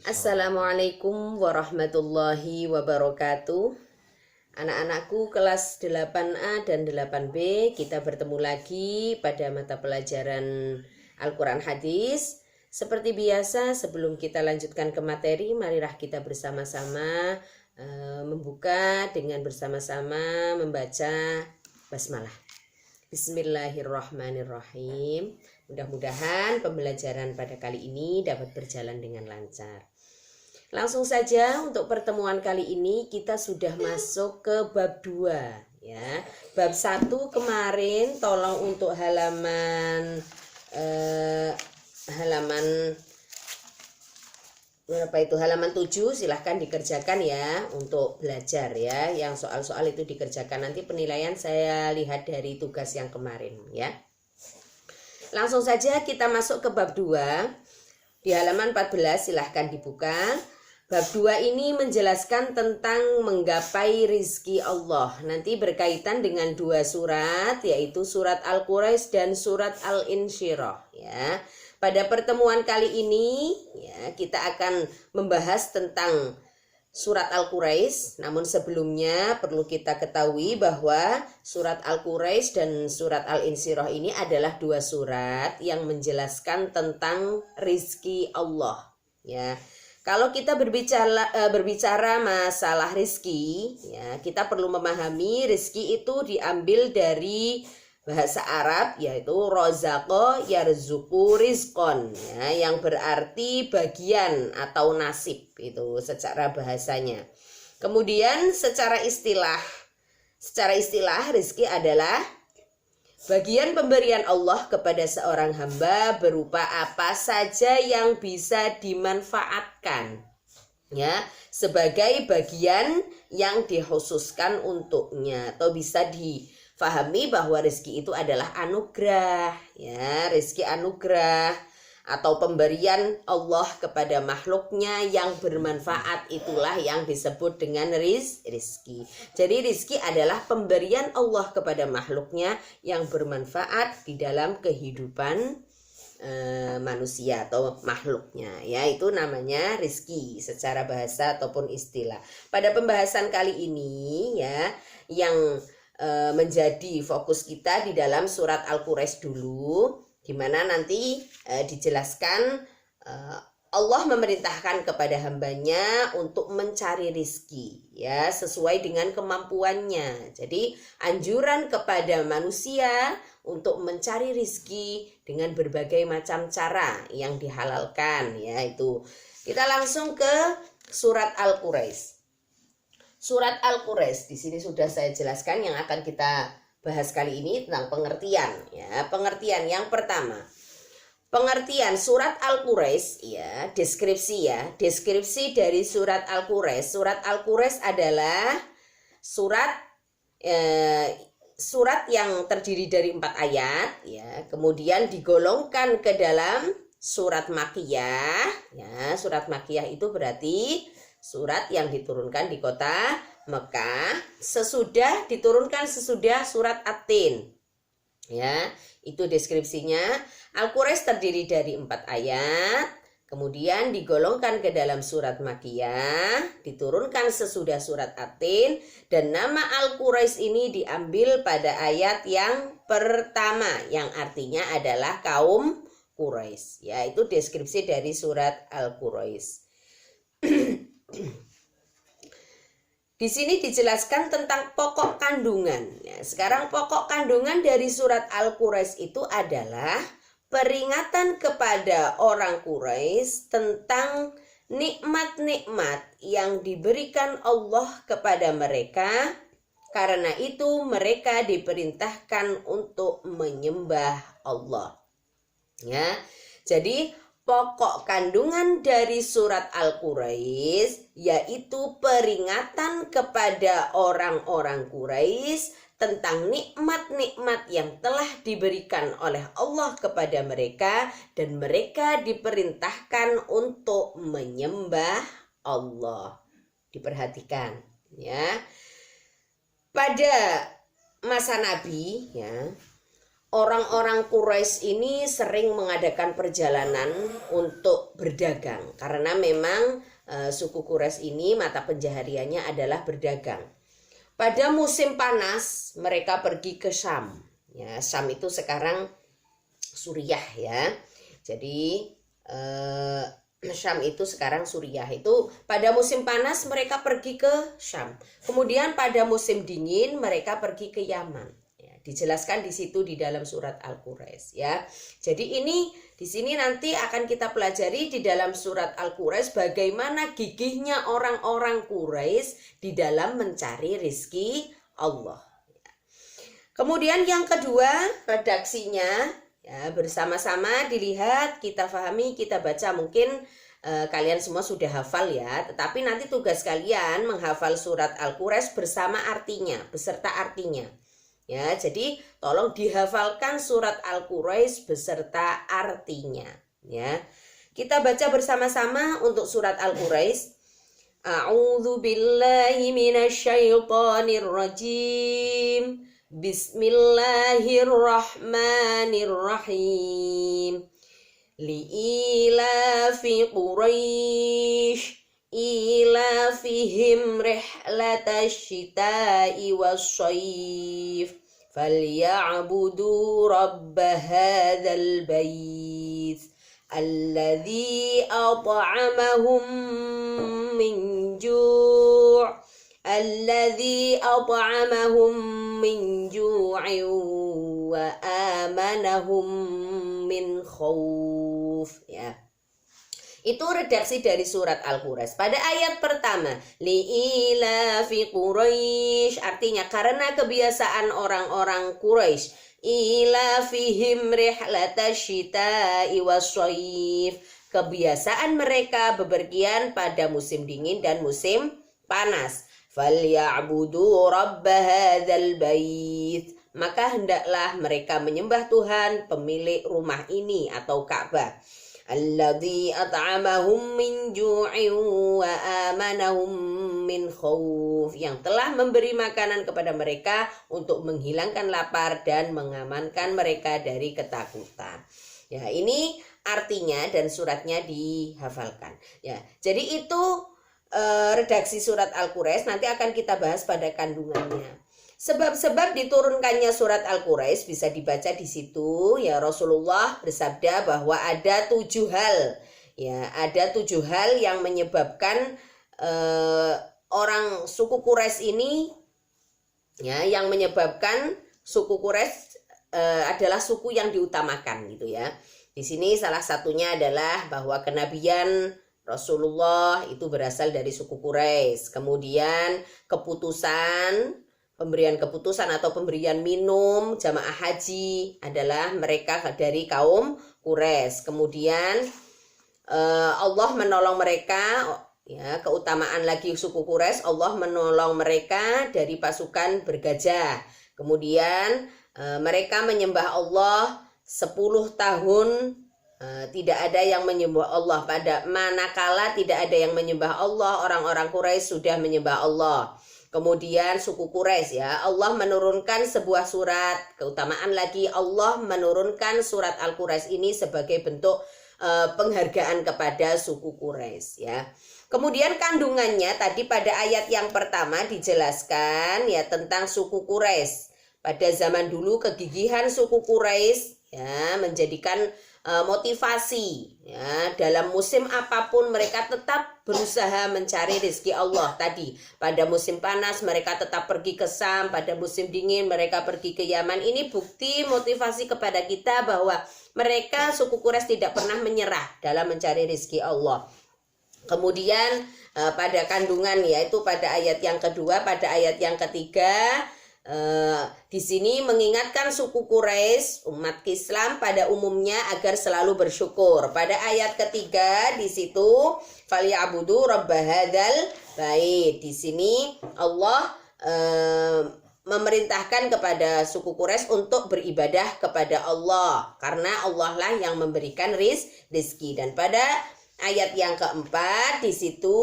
Assalamualaikum warahmatullahi wabarakatuh. Anak-anakku kelas 8A dan 8B, kita bertemu lagi pada mata pelajaran Al-Quran Hadis. Seperti biasa, sebelum kita lanjutkan ke materi, marilah kita bersama-sama membuka dengan bersama-sama membaca basmalah. Bismillahirrahmanirrahim. Mudah-mudahan pembelajaran pada kali ini dapat berjalan dengan lancar. Langsung saja untuk pertemuan kali ini kita sudah masuk ke bab 2 ya. Bab 1 kemarin tolong untuk halaman berapa itu? Halaman 7 silahkan dikerjakan ya untuk belajar ya. Yang soal-soal itu dikerjakan, nanti penilaian saya lihat dari tugas yang kemarin ya. Langsung saja kita masuk ke bab 2 di halaman 14, silahkan dibuka. Bab 2 ini menjelaskan tentang menggapai rizki Allah. Nanti berkaitan dengan 2 surat, yaitu surat Al-Quraisy dan surat Al-Insyirah ya. Pada pertemuan kali ini ya, kita akan membahas tentang surat Al-Quraisy. Namun sebelumnya perlu kita ketahui bahwa surat Al-Quraisy dan surat Al-Insyirah ini adalah 2 surat yang menjelaskan tentang rizki Allah ya. Kalau kita berbicara masalah rizki ya, kita perlu memahami rizki itu diambil dari bahasa Arab, yaitu rozaqo yarzuqu rizqon ya, yang berarti bagian atau nasib itu secara bahasanya. Kemudian secara istilah rizki adalah bagian pemberian Allah kepada seorang hamba berupa apa saja yang bisa dimanfaatkan ya, sebagai bagian yang dikhususkan untuknya, atau bisa difahami bahwa rezeki itu adalah anugerah ya, rezeki anugerah atau pemberian Allah kepada makhluknya yang bermanfaat, itulah yang disebut dengan rizki. Jadi rizki adalah pemberian Allah kepada makhluknya yang bermanfaat di dalam kehidupan manusia atau makhluknya ya, itu namanya rizki secara bahasa ataupun istilah. Pada pembahasan kali ini ya, yang menjadi fokus kita di dalam surat Al-Quraisy dulu, di mana nanti dijelaskan Allah memerintahkan kepada hambanya untuk mencari rizki ya, sesuai dengan kemampuannya. Jadi anjuran kepada manusia untuk mencari rizki dengan berbagai macam cara yang dihalalkan ya. Itu kita langsung ke surat Al-Quraisy. Surat Al-Quraisy di sini sudah saya jelaskan. Yang akan kita bahas kali ini tentang pengertian ya. Pengertian yang pertama, pengertian surat Al-Quraisy ya, deskripsi dari surat Al-Quraisy. Surat Al-Quraisy adalah surat yang terdiri dari 4 ayat ya, kemudian digolongkan ke dalam surat Makkiyah ya. Surat Makkiyah itu berarti surat yang diturunkan di kota Mekah diturunkan sesudah surat At-Tin ya. Itu deskripsinya. Al-Quraisy terdiri dari 4 ayat, kemudian digolongkan ke dalam surat Makkiyah, diturunkan sesudah surat At-Tin, dan nama Al-Quraisy ini diambil pada ayat yang pertama yang artinya adalah kaum Quraisy ya. Itu deskripsi dari surat Al-Quraisy. Di sini dijelaskan tentang pokok kandungan. Ya, sekarang pokok kandungan dari surat Al-Quraisy itu adalah peringatan kepada orang Quraisy tentang nikmat-nikmat yang diberikan Allah kepada mereka. Karena itu mereka diperintahkan untuk menyembah Allah. Ya, jadi pokok kandungan dari surat Al-Quraisy yaitu peringatan kepada orang-orang Quraisy tentang nikmat-nikmat yang telah diberikan oleh Allah kepada mereka, dan mereka diperintahkan untuk menyembah Allah. Diperhatikan ya. Pada masa Nabi ya, orang-orang Quraisy ini sering mengadakan perjalanan untuk berdagang, karena memang suku Quraisy ini mata pencahariannya adalah berdagang. Pada musim panas mereka pergi ke Syam. Ya, Syam itu sekarang Suriah ya. Jadi Syam itu sekarang Suriah. Itu pada musim panas mereka pergi ke Syam. Kemudian pada musim dingin mereka pergi ke Yaman. Ya, dijelaskan di situ di dalam surat Al-Quraisy ya. Jadi ini di sini nanti akan kita pelajari di dalam surat Al-Quraisy bagaimana gigihnya orang-orang Quraisy di dalam mencari rizki Allah. Kemudian yang kedua, redaksinya ya, bersama-sama dilihat, kita pahami, kita baca. Mungkin kalian semua sudah hafal ya, tetapi nanti tugas kalian menghafal surat Al-Quraisy bersama artinya, beserta artinya. Ya, jadi tolong dihafalkan surat Al-Quraisy beserta artinya ya. Kita baca bersama-sama untuk surat Al-Quraisy. A'udzu billahi minasyaitonir rajim. Bismillahirrahmanirrahim. Li'ilafi Quraisy ilafihim rihlatash syita'i wasyayf falyabudu rabb hadzal bait alladzi at'amahum min ju' wa amanahum min khauf ya. Itu redaksi dari surat Al-Quraisy. Pada ayat pertama, li'ilafi Quraisy, artinya karena kebiasaan orang-orang Quraisy, ilafihim rihlatash syita'i wasyayf, kebiasaan mereka bepergian pada musim dingin dan musim panas. Falyabudu rabb hadzal bait, maka hendaklah mereka menyembah Tuhan pemilik rumah ini atau Ka'bah. Alladzi at'amahum min ju'in wa amanahum min khauf, yang telah memberi makanan kepada mereka untuk menghilangkan lapar dan mengamankan mereka dari ketakutan. Ya, ini artinya dan suratnya dihafalkan. Ya, jadi itu redaksi surat Al-Quraisy, nanti akan kita bahas pada kandungannya. Sebab-sebab diturunkannya surat Al-Quraisy bisa dibaca di situ ya. Rasulullah bersabda bahwa ada 7 hal ya, ada 7 hal yang menyebabkan orang suku Quraisy ini ya, yang menyebabkan suku Quraisy adalah suku yang diutamakan gitu ya. Di sini salah satunya adalah bahwa kenabian Rasulullah itu berasal dari suku Quraisy. Kemudian pemberian keputusan atau pemberian minum jamaah haji adalah mereka dari kaum Quraisy. Kemudian Allah menolong mereka ya, keutamaan lagi suku Quraisy, Allah menolong mereka dari pasukan bergajah. Kemudian mereka menyembah Allah 10 tahun. Tidak ada yang menyembah Allah. Pada manakala tidak ada yang menyembah Allah, orang-orang Quraisy sudah menyembah Allah. Kemudian suku Quraisy ya, Allah menurunkan sebuah surat. Keutamaan lagi, Allah menurunkan surat Al-Quraisy ini sebagai bentuk penghargaan kepada suku Quraisy ya. Kemudian kandungannya tadi pada ayat yang pertama dijelaskan ya tentang suku Quraisy. Pada zaman dulu kegigihan suku Quraisy ya menjadikan motivasi ya, dalam musim apapun mereka tetap berusaha mencari rezeki Allah. Tadi pada musim panas mereka tetap pergi ke Syam, pada musim dingin mereka pergi ke Yaman. Ini bukti motivasi kepada kita bahwa mereka suku Quraisy tidak pernah menyerah dalam mencari rezeki Allah. Kemudian pada kandungan yaitu pada ayat yang kedua, pada ayat yang ketiga di sini mengingatkan suku Quraisy, umat Islam pada umumnya agar selalu bersyukur. Pada ayat ketiga di situ falyabudu rabb hadzal bait. Di sini Allah memerintahkan kepada suku Quraisy untuk beribadah kepada Allah karena Allah lah yang memberikan rizki. Dan pada ayat yang keempat di situ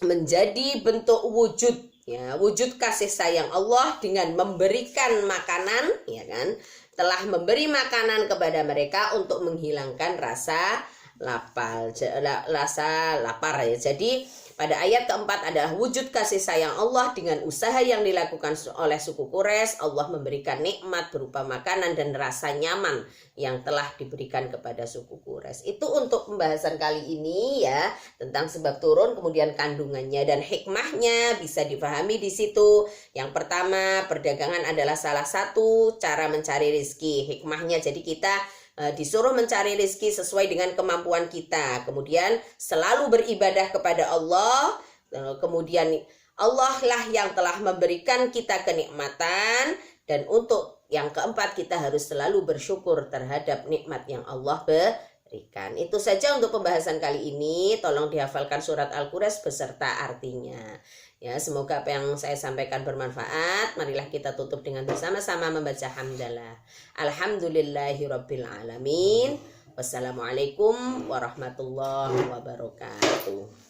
menjadi bentuk wujud ya, wujud kasih sayang Allah dengan memberikan makanan ya kan, telah memberi makanan kepada mereka untuk menghilangkan rasa rasa lapar ya. Jadi pada ayat keempat adalah wujud kasih sayang Allah dengan usaha yang dilakukan oleh suku Quraisy. Allah memberikan nikmat berupa makanan dan rasa nyaman yang telah diberikan kepada suku Quraisy. Itu untuk pembahasan kali ini ya, tentang sebab turun, kemudian kandungannya dan hikmahnya bisa dipahami di situ. Yang pertama, perdagangan adalah salah satu cara mencari rezeki. Hikmahnya jadi kita disuruh mencari rezeki sesuai dengan kemampuan kita, kemudian selalu beribadah kepada Allah, kemudian Allah lah yang telah memberikan kita kenikmatan, dan untuk yang keempat kita harus selalu bersyukur terhadap nikmat yang Allah berikan. Itu saja untuk pembahasan kali ini. Tolong dihafalkan surat Al-Quraish beserta artinya. Ya, semoga apa yang saya sampaikan bermanfaat. Marilah kita tutup dengan bersama-sama membaca hamdalah. Alhamdulillahirabbil alamin. Wassalamualaikum warahmatullahi wabarakatuh.